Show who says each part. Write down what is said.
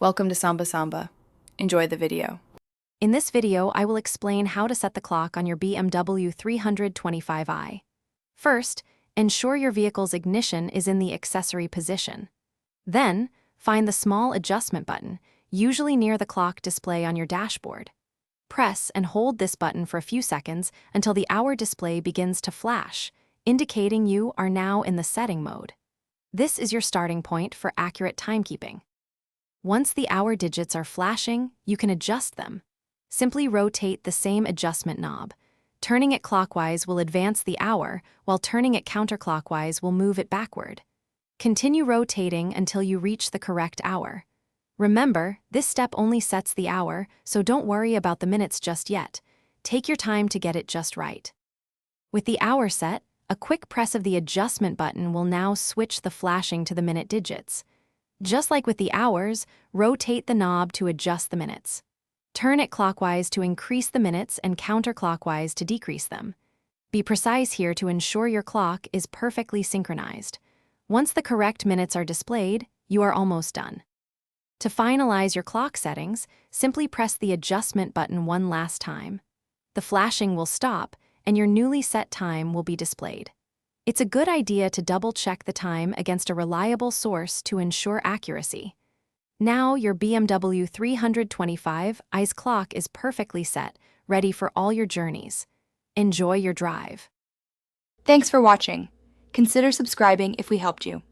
Speaker 1: Welcome to Samba Samba. Enjoy the video.
Speaker 2: In this video, I will explain how to set the clock on your BMW 325i. First, ensure your vehicle's ignition is in the accessory position. Then, find the small adjustment button, usually near the clock display on your dashboard. Press and hold this button for a few seconds until the hour display begins to flash, indicating you are now in the setting mode. This is your starting point for accurate timekeeping. Once the hour digits are flashing, you can adjust them. Simply rotate the same adjustment knob. Turning it clockwise will advance the hour, while turning it counterclockwise will move it backward. Continue rotating until you reach the correct hour. Remember, this step only sets the hour, so don't worry about the minutes just yet. Take your time to get it just right. With the hour set, a quick press of the adjustment button will now switch the flashing to the minute digits. Just like with the hours, rotate the knob to adjust the minutes. Turn it clockwise to increase the minutes and counterclockwise to decrease them. Be precise here to ensure your clock is perfectly synchronized. Once the correct minutes are displayed, you are almost done. To finalize your clock settings, simply press the adjustment button one last time. The flashing will stop, and your newly set time will be displayed. It's a good idea to double-check the time against a reliable source to ensure accuracy. Now your BMW 325i's clock is perfectly set, ready for all your journeys. Enjoy your drive.
Speaker 1: Thanks for watching. Consider subscribing if we helped you.